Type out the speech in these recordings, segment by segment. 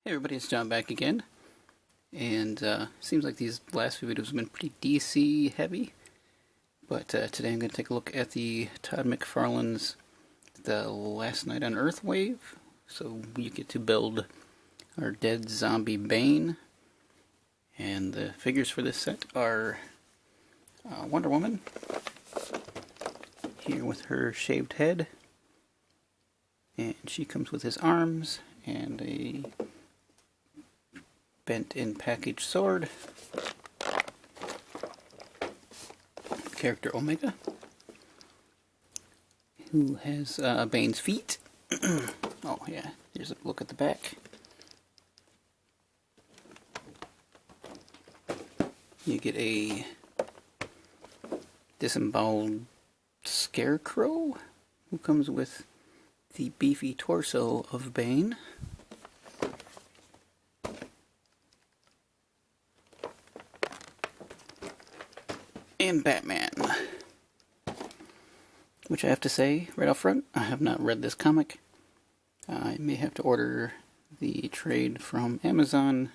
Hey everybody, it's John back again, and seems like these last few videos have been pretty DC heavy, but today I'm going to take a look at the Todd McFarlane's The Last Night on Earth wave. So you get to build our dead zombie Bane, and the figures for this set are Wonder Woman, here with her shaved head, and she comes with his arms and a bent-in package sword. Character Omega, who has Bane's feet. Oh yeah, here's a look at the back. You get a disemboweled Scarecrow, who comes with the beefy torso of Bane. And Batman, which I have to say right up front, I have not read this comic. I may have to order the trade from Amazon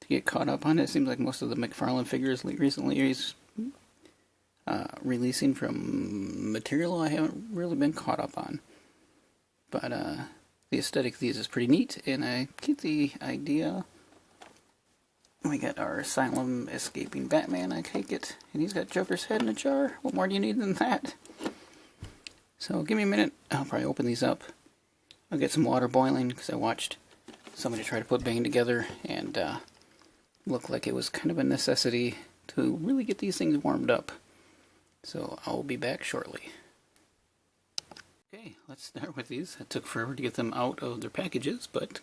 to get caught up on it. It seems like most of the McFarlane figures recently he's releasing from material I haven't really been caught up on. But the aesthetic of these is pretty neat, and I get the idea. We got our asylum escaping Batman, I take it, and he's got Joker's head in a jar. What more do you need than that? So give me a minute, I'll probably open these up. I'll get some water boiling, because I watched somebody try to put Bane together, and looked like it was kind of a necessity to really get these things warmed up. So I'll be back shortly. Okay, let's start with these. It took forever to get them out of their packages, but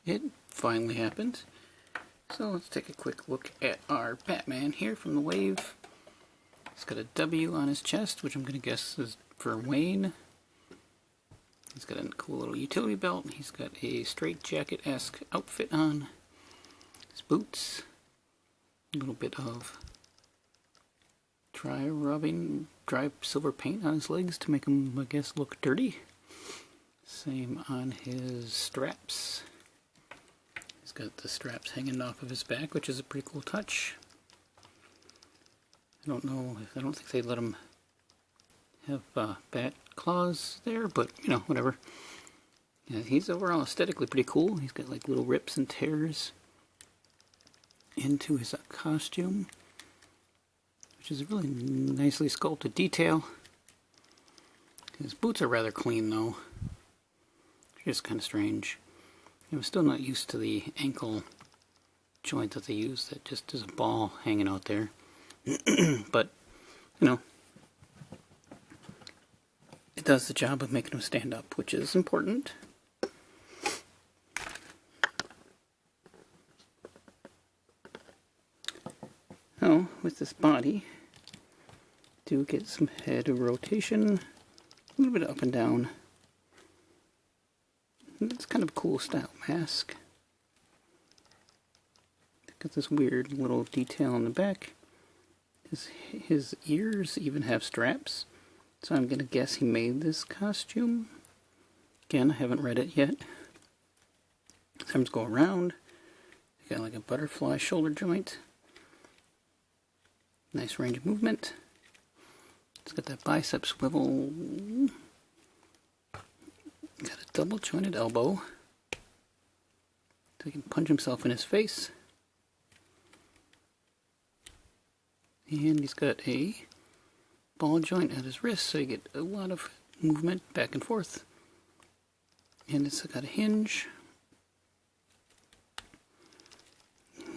it finally happened. So let's take a quick look at our Batman here from the wave. He's got a W on his chest, which I'm going to guess is for Wayne. He's got a cool little utility belt. He's got a straitjacket-esque outfit on. His boots. A little bit of dry silver paint on his legs to make him, I guess, look dirty. Same on his straps. He's got the straps hanging off of his back, which is a pretty cool touch. I don't think they let him have bat claws there, but you know, whatever. Yeah, he's overall aesthetically pretty cool. He's got like little rips and tears into his costume, which is a really nicely sculpted detail. His boots are rather clean though, which is kind of strange. I'm still not used to the ankle joint that they use, that just is a ball hanging out there. But, you know, it does the job of making them stand up, which is important. So, with this body, do get some head rotation, a little bit up and down. It's kind of a cool style mask. Got this weird little detail on the back. His ears even have straps, so I'm gonna guess he made this costume. Again, I haven't read it yet. His arms go around. You got like a butterfly shoulder joint. Nice range of movement. It's got that bicep swivel. Got a double jointed elbow, so he can punch himself in his face. And he's got a ball joint at his wrist, so you get a lot of movement back and forth. And it's got a hinge.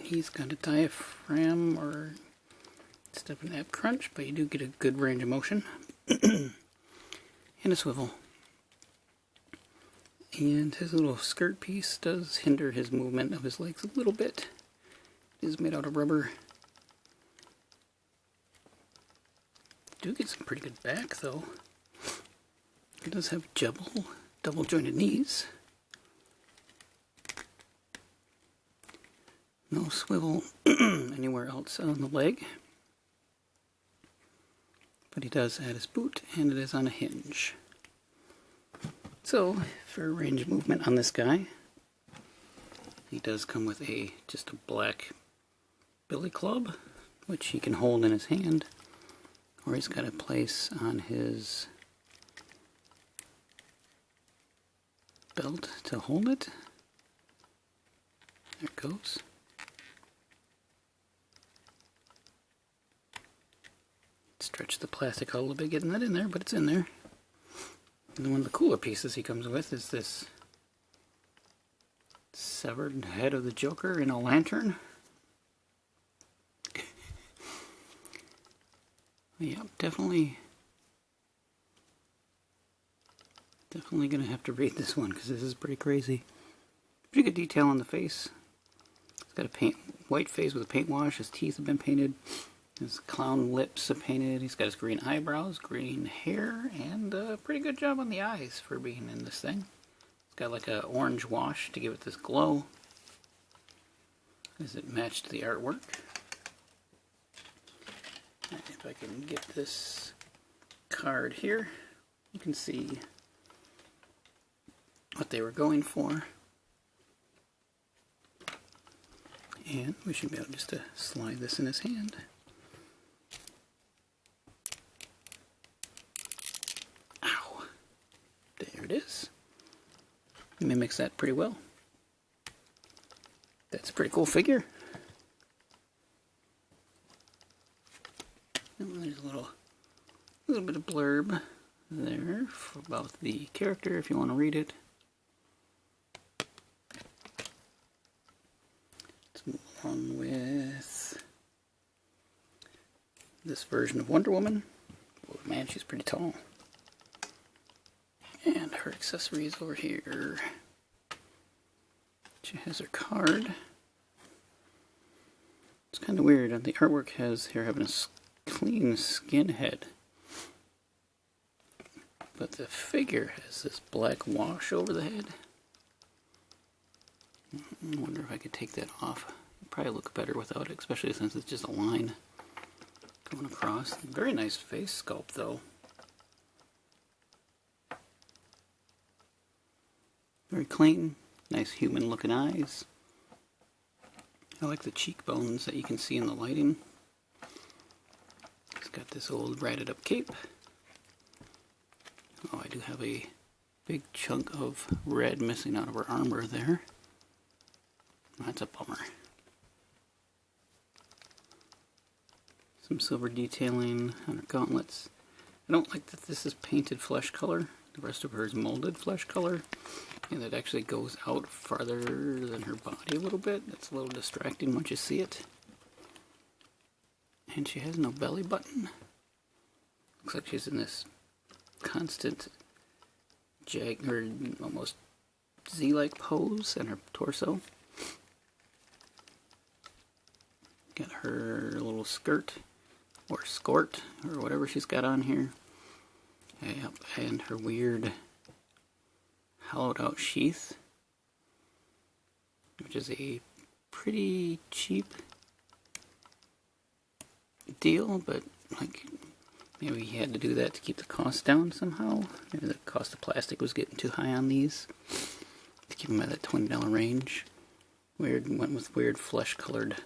He's got a diaphragm, or instead of an ab crunch, but you do get a good range of motion. And a swivel. And his little skirt piece does hinder his movement of his legs a little bit. It is made out of rubber. Do get some pretty good back though. It does have double jointed knees. No swivel anywhere else on the leg. But he does add his boot, and it is on a hinge. So, for range of movement on this guy, He does come with just a black billy club, which he can hold in his hand, or he's got a place on his belt to hold it. There it goes. Stretch the plastic out a little bit getting that in there, but it's in there. And one of the cooler pieces he comes with is this severed head of the Joker in a lantern. Yep, definitely gonna have to read this one because this is pretty crazy. Pretty good detail on the face. He's got a white face with a paint wash. His teeth have been painted. His clown lips are painted. He's got his green eyebrows, green hair, and a pretty good job on the eyes for being in this thing. It's got like a orange wash to give it this glow, as it matched the artwork. If I can get this card here, you can see what they were going for. And we should be able just to slide this in his hand. Ow! There it is. It mimics that pretty well. That's a pretty cool figure. And there's a little bit of blurb there about the character if you want to read it. Let's move on with this version of Wonder Woman. Oh man, she's pretty tall. And her accessories over here. She has her card. It's kind of weird. The artwork has her having a clean skin head, but the figure has this black wash over the head. I wonder if I could take that off. It'd probably look better without it, especially since it's just a line going across. Very nice face sculpt though. Very clean, nice human looking eyes. I like the cheekbones that you can see in the lighting. It's got this old ratted up cape. Oh, I do have a big chunk of red missing out of her armor there. That's a bummer. Some silver detailing on her gauntlets. I don't like that this is painted flesh color. The rest of her is molded flesh color. And it actually goes out farther than her body a little bit. It's a little distracting once you see it. And she has no belly button. Looks like she's in this constant or almost Z-like pose in her torso. Got her little skirt or skort or whatever she's got on here. Yep, and her weird hollowed out sheath, which is a pretty cheap deal, but like maybe he had to do that to keep the cost down somehow. Maybe the cost of plastic was getting too high on these to keep them at that $20 range. Went with weird flesh colored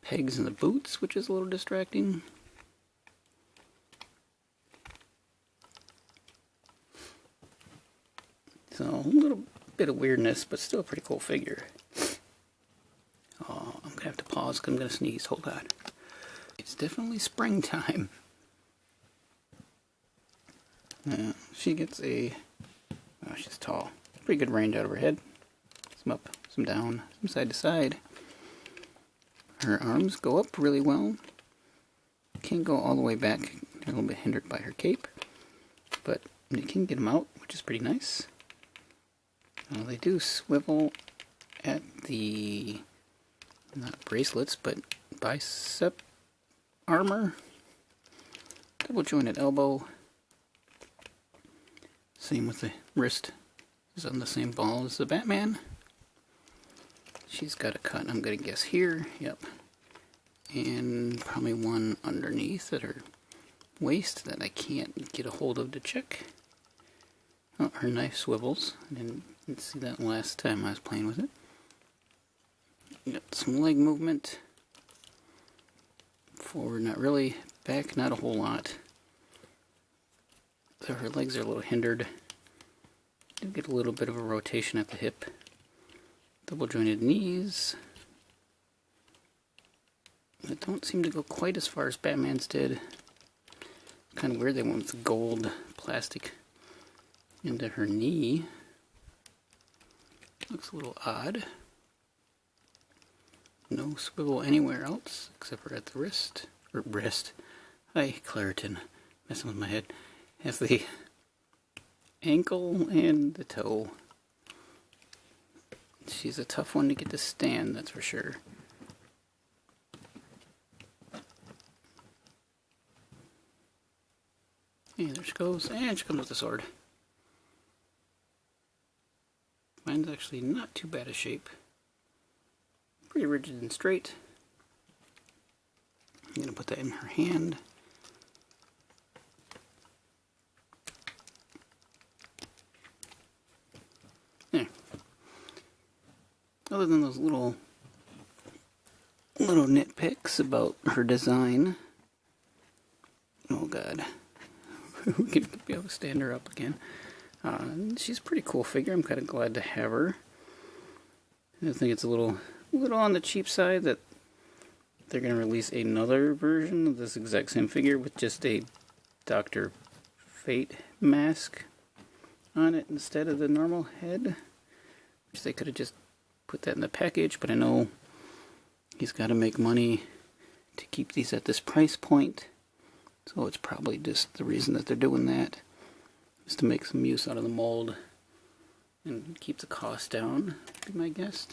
pegs in the boots, which is a little distracting. So a little bit of weirdness, but still a pretty cool figure. Oh, I'm gonna have to pause because I'm gonna sneeze. Hold on. It's definitely springtime. She gets oh, she's tall. Pretty good range out of her head. Some up, some down, some side to side. Her arms go up really well. Can't go all the way back. They're a little bit hindered by her cape. But you can get them out, which is pretty nice. They do swivel at the, not bracelets, but bicep armor. Double jointed elbow. Same with the wrist. Is on the same ball as the Batman. She's got a cut, I'm gonna guess here. Yep. And probably one underneath at her waist that I can't get a hold of to check. Oh, her knife swivels. I didn't see that last time I was playing with it. You got some leg movement. Forward, not really. Back, not a whole lot. So her legs are a little hindered. Do get a little bit of a rotation at the hip. Double jointed knees. They don't seem to go quite as far as Batman's did. Kind of weird they went with the gold plastic into her knee. Looks a little odd. No swivel anywhere else except for at the wrist. Or breast. Hi, Claritin. Messing with my head. Has the ankle and the toe. She's a tough one to get to stand, that's for sure. And there she goes, and she comes with the sword. Mine's actually not too bad a shape. Pretty rigid and straight. I'm going to put that in her hand. There. Other than those little nitpicks about her design. Oh god. We can be able to stand her up again. She's a pretty cool figure. I'm kind of glad to have her. I think it's a little on the cheap side that they're going to release another version of this exact same figure with just a Dr. Fate mask on it instead of the normal head. Which they could have just put that in the package, but I know he's got to make money to keep these at this price point. So it's probably just the reason that they're doing that is to make some use out of the mold and keep the cost down, would be my guess.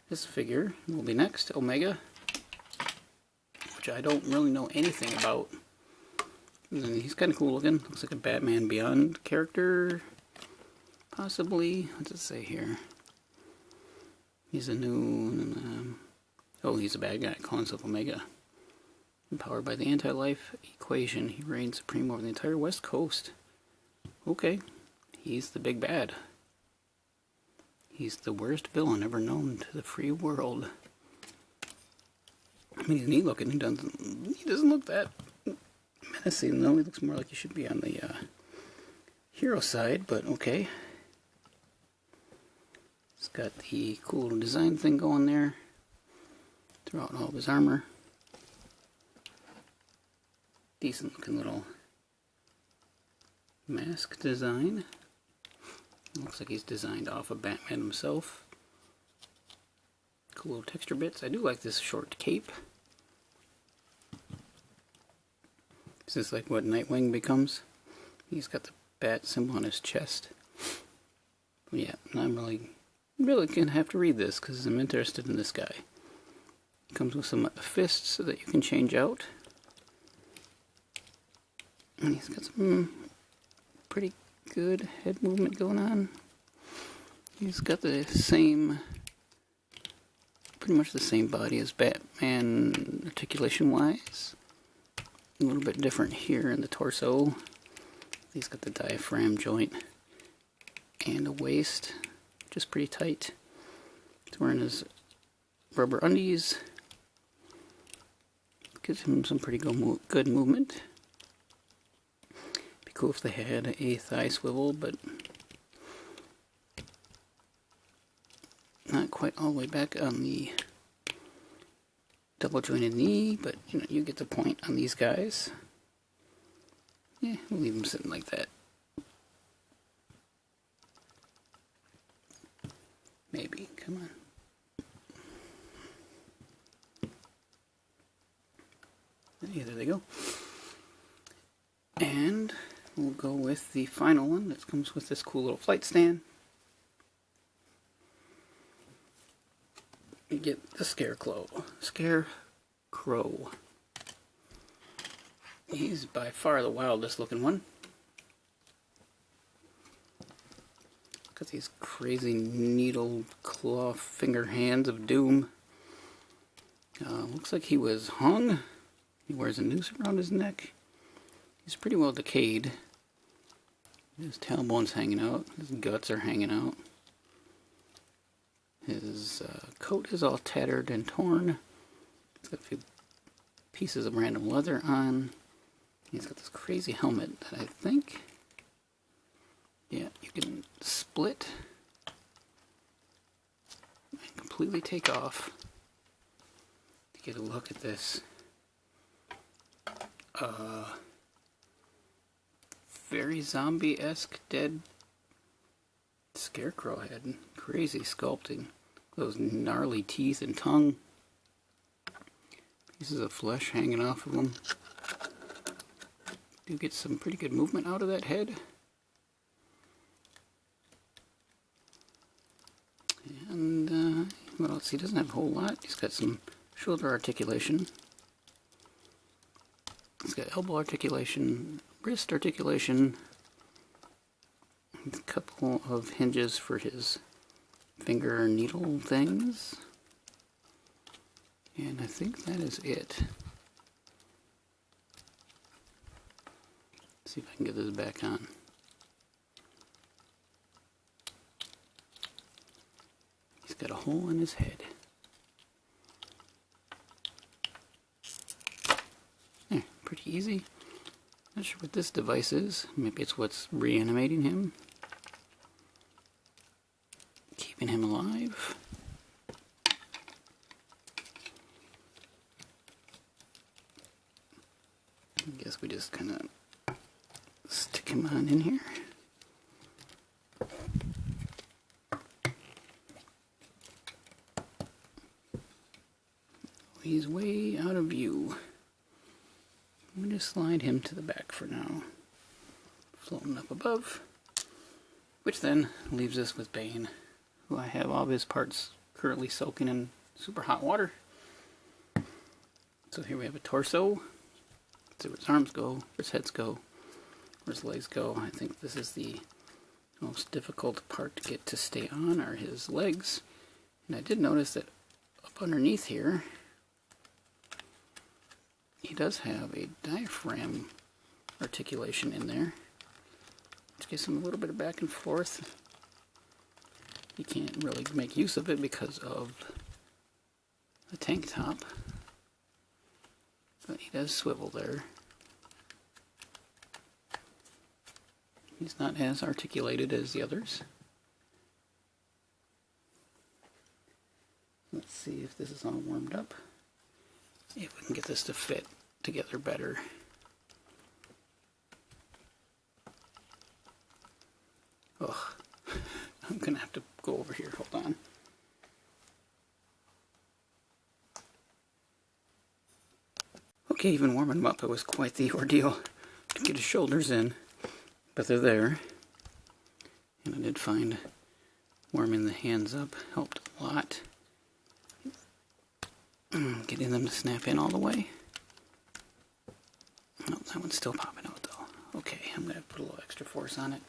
This figure will be next, Omega, which I don't really know anything about. And he's kind of cool looking. Looks like a Batman Beyond character, possibly. What's it say here? He's a new... oh, he's a bad guy, calling himself Omega. Empowered by the anti-life equation, he reigns supreme over the entire West Coast. Okay, he's the big bad. He's the worst villain ever known to the free world. I mean, he's neat looking. He doesn't look that menacing, though. He looks more like he should be on the hero side, but okay. He's got the cool design thing going there throughout all of his armor. Decent looking little mask design. Looks like he's designed off of Batman himself. Cool little texture bits. I do like this short cape. This is like what Nightwing becomes. He's got the bat symbol on his chest. But yeah, I'm really gonna have to read this because I'm interested in this guy. Comes with some fists so that you can change out. And he's got some pretty good head movement going on. He's got the same, pretty much the same body as Batman articulation-wise. A little bit different here in the torso. He's got the diaphragm joint and a waist, just pretty tight. He's wearing his rubber undies. Gives him some pretty good movement. Be cool if they had a thigh swivel, but not quite all the way back on the double jointed knee, but you know, you get the point on these guys. Yeah, we'll leave them sitting like that. Maybe, come on. Yeah, there they go. And we'll go with the final one that comes with this cool little flight stand. You get the Scarecrow. He's by far the wildest looking one. Got these crazy needle claw finger hands of doom. Looks like he was hung. He wears a noose around his neck. He's pretty well decayed. His tailbone's hanging out. His guts are hanging out. His coat is all tattered and torn. He's got a few pieces of random leather on. He's got this crazy helmet that I think, yeah, you can split and completely take off to get a look at this. Very zombie-esque dead Scarecrow head. Crazy sculpting. Those gnarly teeth and tongue. Pieces of flesh hanging off of them. Do get some pretty good movement out of that head. And what else? He doesn't have a whole lot. He's got some shoulder articulation. He's got elbow articulation, wrist articulation, a couple of hinges for his finger needle things. And I think that is it. Let's see if I can get this back on. He's got a hole in his head. There, pretty easy. Not sure what this device is. Maybe it's what's reanimating him. Keeping him alive. I guess we just kind of stick him on in here. He's way out of view. I'm going to slide him to the back for now. Floating up above. Which then leaves us with Bane, who I have all of his parts currently soaking in super hot water. So here we have a torso. Let's see where his arms go, where his heads go, where his legs go. I think this is the most difficult part to get to stay on are his legs. And I did notice that up underneath here, he does have a diaphragm articulation in there, which gives him a little bit of back and forth. You can't really make use of it because of the tank top, but he does swivel there. He's not as articulated as the others. Let's see if this is all warmed up. If we can get this to fit together better. Ugh. I'm gonna have to go over here. Hold on. Okay, even warming him up, it was quite the ordeal to get his shoulders in. But they're there. And I did find warming the hands up helped a lot. Getting them to snap in all the way. Oh, that one's still popping out though. Okay, I'm going to put a little extra force on it.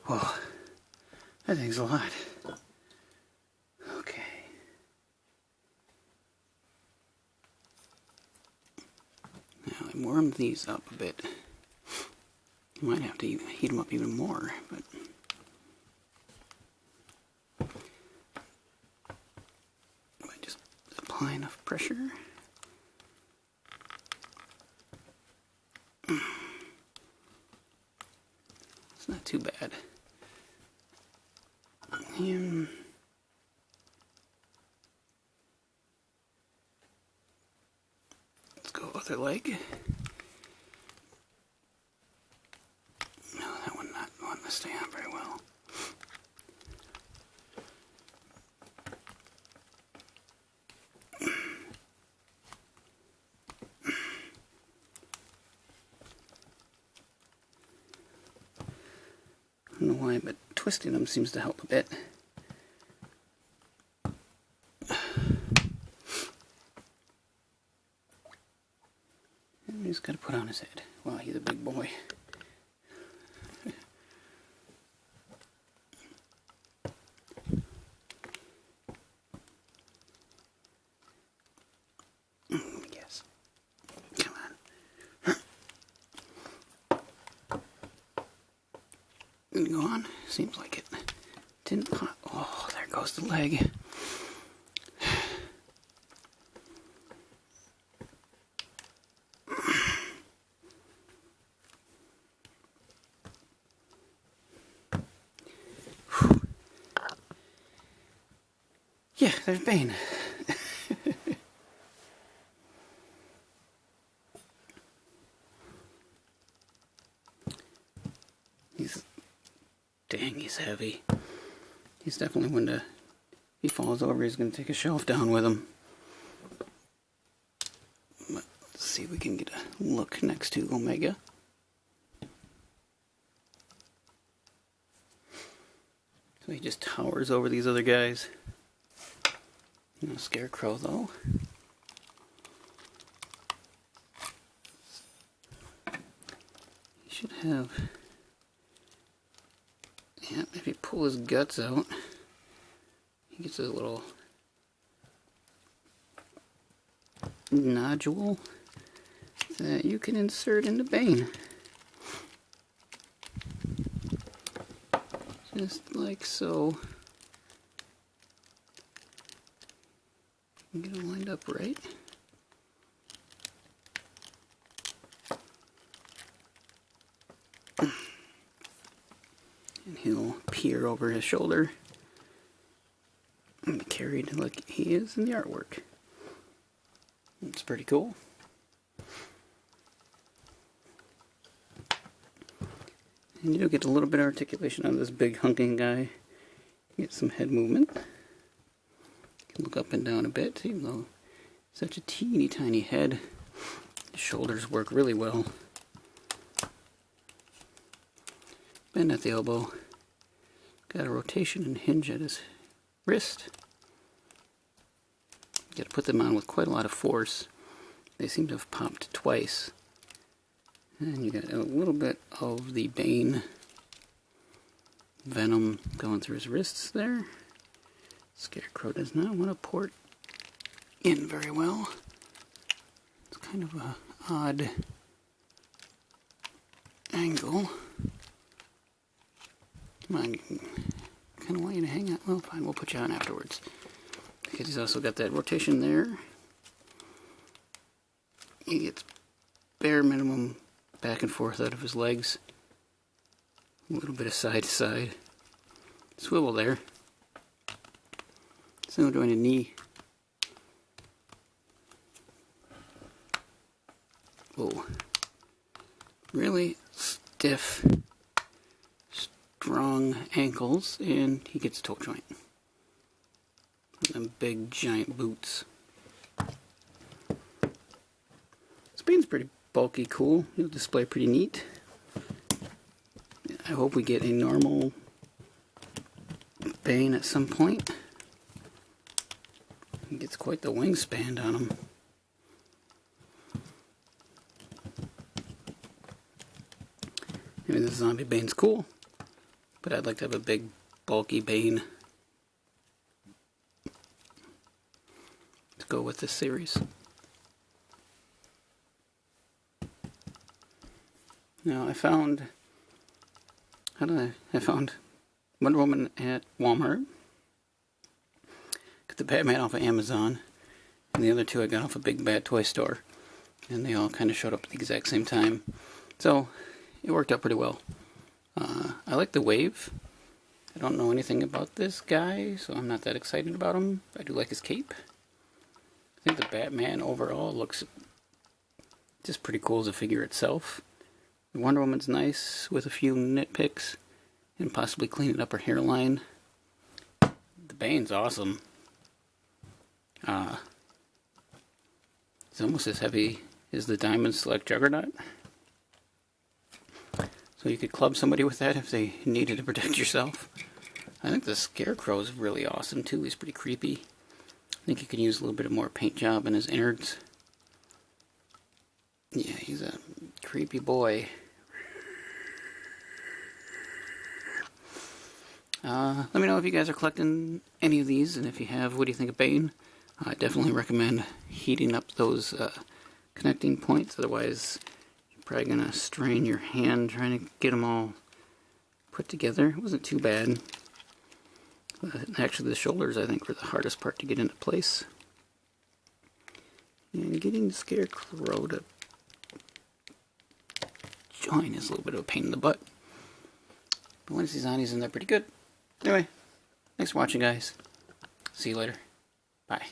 Whoa, that thing's a lot. Okay. Now I warmed these up a bit. Might have to heat them up even more, but I just apply enough pressure. It's not too bad. And let's go other leg. No, that one not wanting to stay on very well. I don't know why, but twisting them seems to help a bit. And he's got to put on his head. Wow, he's a big boy. gonna go on. Seems like it didn't pop. Oh, there goes the leg. Yeah, there's Bane. He's heavy. He's definitely one to, if he falls over, he's going to take a shelf down with him. Let's see if we can get a look next to Omega. So he just towers over these other guys. No Scarecrow, though. He should have... Yeah, if you pull his guts out, he gets a little nodule that you can insert into Bane. Just like so. Get it lined up right. And he'll peer over his shoulder and be carried like he is in the artwork. It's pretty cool. And you do get a little bit of articulation on this big hunking guy. You get some head movement. You can look up and down a bit, even though such a teeny tiny head. His shoulders work really well. Bend at the elbow. Got a rotation and hinge at his wrist. You got to put them on with quite a lot of force. They seem to have popped twice. And you got a little bit of the Bane venom going through his wrists there. Scarecrow does not want to port in very well. It's kind of a odd angle. Come on, kind of want you to hang out. Well, fine, we'll put you on afterwards. Because he's also got that rotation there. He gets bare minimum back and forth out of his legs. A little bit of side to side. Swivel there. Single jointed knee. Whoa. Really stiff, strong ankles, and he gets a toe joint. And them big giant boots. Bane's pretty bulky, cool. He'll display pretty neat. I hope we get a normal Bane at some point. He gets quite the wingspan on him. I mean, this zombie Bane's cool, but I'd like to have a big, bulky Bane to go with this series. Now, I found Wonder Woman at Walmart. Got the Batman off of Amazon. And the other two I got off a Big Bad Toy Store. And they all kind of showed up at the exact same time. So, it worked out pretty well. I like the Wave. I don't know anything about this guy, so I'm not that excited about him. I do like his cape. I think the Batman overall looks just pretty cool as a figure itself. Wonder Woman's nice with a few nitpicks and possibly cleaning up her hairline. The Bane's awesome. It's almost as heavy as the Diamond Select Juggernaut. So you could club somebody with that if they needed to protect yourself. I think the Scarecrow's really awesome too. He's pretty creepy. I think he could use a little bit more paint job in his innards. Yeah, he's a creepy boy. Let me know if you guys are collecting any of these, and if you have, what do you think of Bane? I definitely recommend heating up those connecting points, otherwise you're probably going to strain your hand trying to get them all put together. It wasn't too bad. Actually, the shoulders, I think, were the hardest part to get into place. And getting the Scarecrow to join is a little bit of a pain in the butt. But once he's on, he's in there pretty good. Anyway, thanks for watching, guys. See you later. Bye.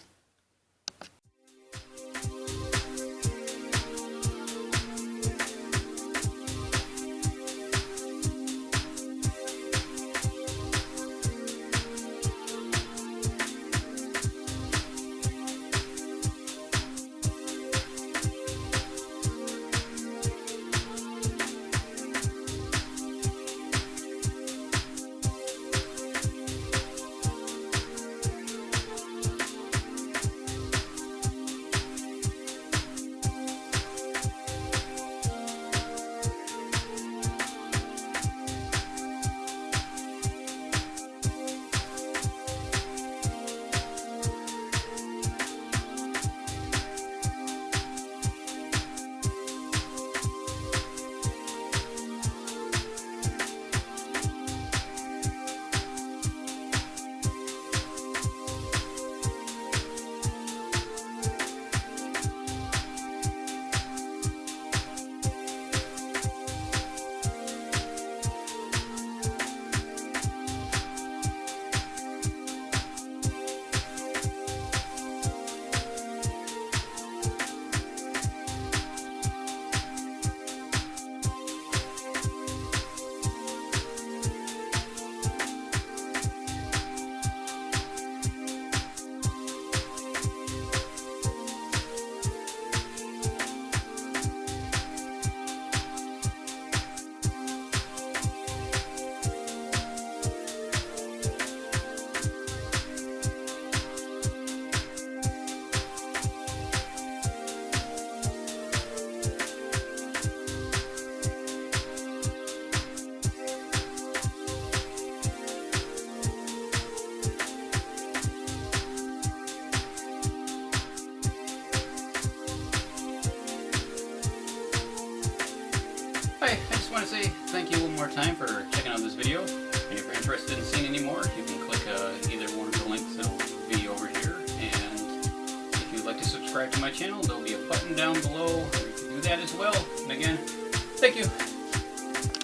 Hi, I just want to say thank you one more time for checking out this video. And if you're interested in seeing any more, you can click either one of the links that will be over here. And if you'd like to subscribe to my channel, there'll be a button down below where you can do that as well. And again, thank you.